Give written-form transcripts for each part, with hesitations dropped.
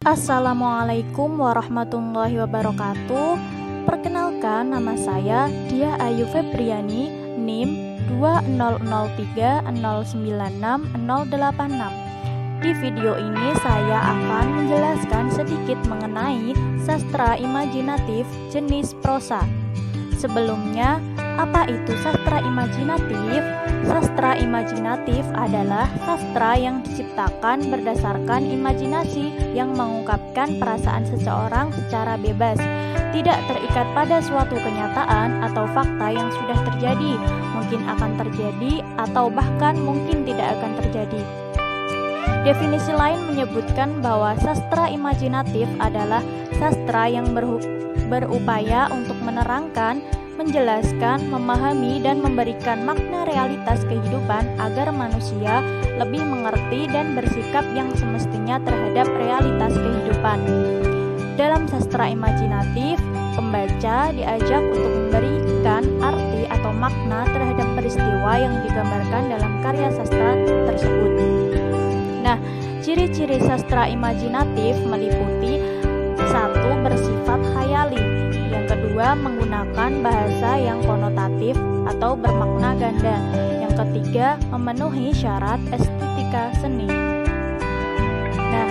Assalamualaikum warahmatullahi wabarakatuh. Perkenalkan, nama saya Diah Ayu Febriani, NIM 20030966086. Di video ini saya akan menjelaskan sedikit mengenai sastra imajinatif jenis prosa. Sebelumnya, apa itu sastra imajinatif? Sastra imajinatif adalah sastra yang diciptakan berdasarkan imajinasi yang mengungkapkan perasaan seseorang secara bebas, tidak terikat pada suatu kenyataan atau fakta yang sudah terjadi, mungkin akan terjadi, atau bahkan mungkin tidak akan terjadi. Definisi lain menyebutkan bahwa sastra imajinatif adalah sastra yang berupaya untuk menerangkan, menjelaskan, memahami, dan memberikan makna realitas kehidupan agar manusia lebih mengerti dan bersikap yang semestinya terhadap realitas kehidupan. Dalam sastra imajinatif, pembaca diajak untuk memberikan arti atau makna terhadap peristiwa yang digambarkan dalam karya sastra tersebut. Nah, ciri-ciri sastra imajinatif meliputi: 1. Bersifat khayali. Yang kedua, menggunakan bahasa yang konotatif atau bermakna ganda. Yang ketiga, memenuhi syarat estetika seni. Nah,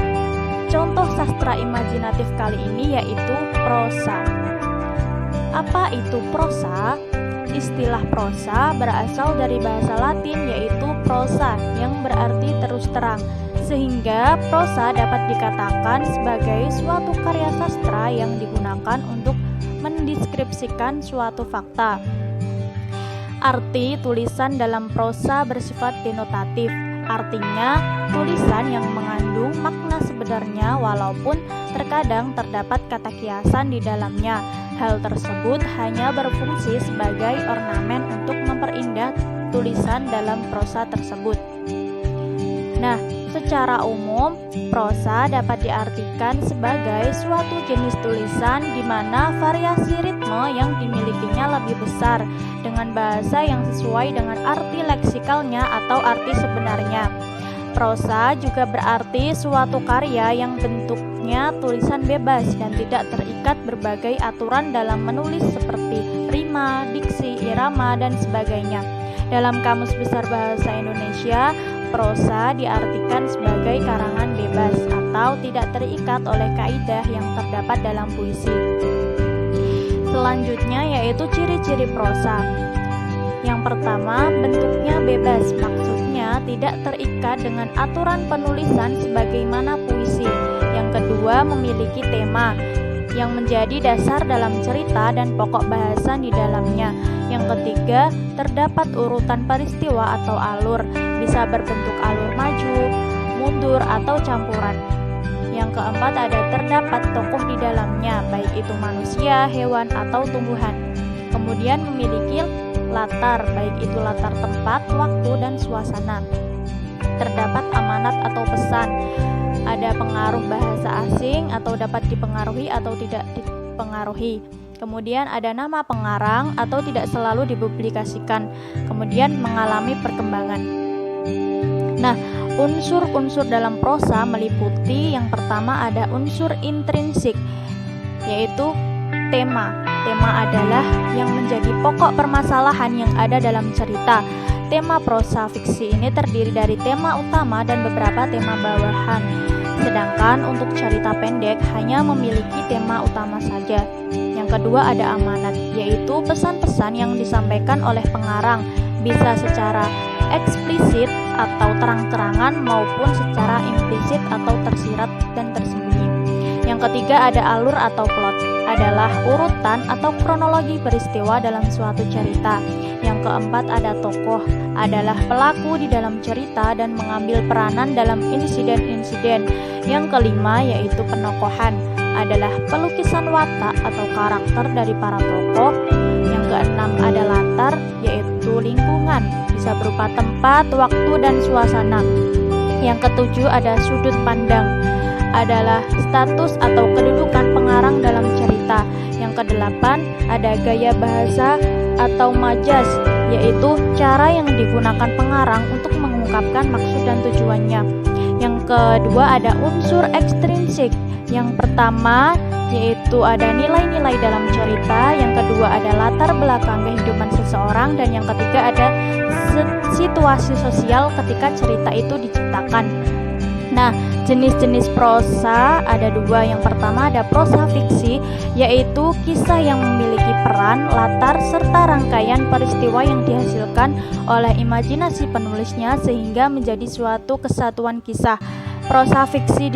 contoh sastra imajinatif kali ini yaitu prosa. Apa itu prosa? Istilah prosa berasal dari bahasa Latin yaitu prosa yang berarti terus terang, sehingga prosa dapat dikatakan sebagai suatu karya sastra yang digunakan untuk mendeskripsikan suatu fakta. Arti tulisan dalam prosa bersifat denotatif, artinya tulisan yang mengandung makna sebenarnya walaupun terkadang terdapat kata kiasan di dalamnya. Hal tersebut hanya berfungsi sebagai ornamen untuk memperindah tulisan dalam prosa tersebut. Nah, secara umum, prosa dapat diartikan sebagai suatu jenis tulisan di mana variasi ritme yang dimilikinya lebih besar dengan bahasa yang sesuai dengan arti leksikalnya atau arti sebenarnya. Prosa juga berarti suatu karya yang bentuknya tulisan bebas dan tidak terikat berbagai aturan dalam menulis seperti rima, diksi, irama, dan sebagainya. Dalam Kamus Besar Bahasa Indonesia, prosa diartikan sebagai karangan bebas atau tidak terikat oleh kaidah yang terdapat dalam puisi. Selanjutnya yaitu ciri-ciri prosa. Yang pertama, bentuknya bebas, maksudnya tidak terikat dengan aturan penulisan sebagaimana puisi. Yang kedua, memiliki tema yang menjadi dasar dalam cerita dan pokok bahasan di dalamnya. Yang ketiga, terdapat urutan peristiwa atau alur, bisa berbentuk alur maju, mundur, atau campuran. Yang keempat, terdapat tokoh di dalamnya, baik itu manusia, hewan, atau tumbuhan. Kemudian memiliki latar, baik itu latar tempat, waktu, dan suasana. Terdapat amanat atau pesan, ada pengaruh bahasa asing atau dapat dipengaruhi atau tidak dipengaruhi. Kemudian ada nama pengarang atau tidak selalu dipublikasikan. Kemudian mengalami perkembangan. Nah, unsur-unsur dalam prosa meliputi yang pertama ada unsur intrinsik, yaitu tema. Tema adalah yang menjadi pokok permasalahan yang ada dalam cerita. Tema prosa fiksi ini terdiri dari tema utama dan beberapa tema bawahan. Sedangkan untuk cerita pendek hanya memiliki tema utama saja. Yang kedua ada amanat, yaitu pesan-pesan yang disampaikan oleh pengarang, bisa secara eksplisit atau terang-terangan maupun secara implisit atau tersirat dan tersembunyi. Yang ketiga ada alur atau plot, adalah urutan atau kronologi peristiwa dalam suatu cerita. Yang keempat ada tokoh, adalah pelaku di dalam cerita dan mengambil peranan dalam insiden-insiden. Yang kelima yaitu penokohan, adalah pelukisan watak atau karakter dari para tokoh. Yang keenam ada latar, yaitu lingkungan, bisa berupa tempat, waktu, dan suasana. Yang ketujuh ada sudut pandang, adalah status atau kedudukan pengarang dalam cerita. Yang kedelapan ada gaya bahasa atau majas, yaitu cara yang digunakan pengarang untuk mengungkapkan maksud dan tujuannya. Yang kedua ada unsur ekstrinsik fisik. Yang pertama yaitu ada nilai-nilai dalam cerita, yang kedua ada latar belakang kehidupan seseorang, dan yang ketiga ada situasi sosial ketika cerita itu diciptakan. Nah, jenis-jenis prosa ada dua. Yang pertama ada prosa fiksi, yaitu kisah yang memiliki peran, latar, serta rangkaian peristiwa yang dihasilkan oleh imajinasi penulisnya sehingga menjadi suatu kesatuan kisah. Prosa fiksi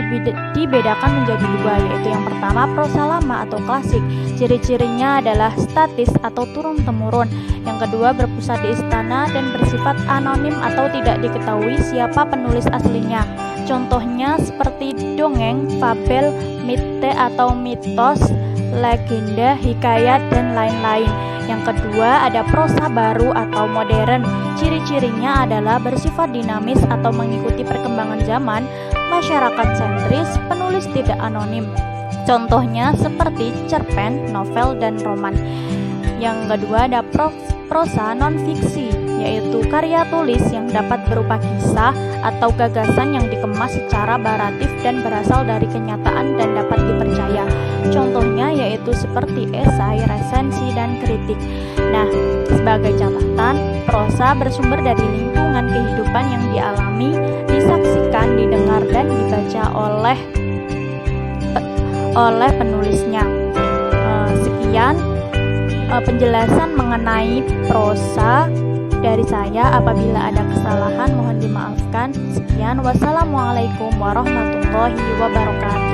dibedakan menjadi dua, yaitu yang pertama prosa lama atau klasik. Ciri-cirinya adalah statis atau turun-temurun. Yang kedua berpusat di istana dan bersifat anonim atau tidak diketahui siapa penulis aslinya. Contohnya seperti dongeng, fabel, mite atau mitos, legenda, hikayat, dan lain-lain. Yang kedua ada prosa baru atau modern. Ciri-cirinya adalah bersifat dinamis atau mengikuti perkembangan zaman, masyarakat sentris, penulis tidak anonim. Contohnya seperti cerpen, novel, dan roman. Yang kedua ada prosa non-fiksi, yaitu karya tulis yang dapat berupa kisah atau gagasan yang dikemas secara baratif dan berasal dari kenyataan dan dapat dipercaya. Contohnya yaitu seperti esai, resensi, dan kritik. Nah, sebagai catatan, prosa bersumber dari lingkungan kehidupan yang dialami, disaksikan, didengar, dan dibaca oleh penulisnya. Sekian penjelasan mengenai prosa dari saya. Apabila ada kesalahan mohon dimaafkan. Sekian, wassalamualaikum warahmatullahi wabarakatuh.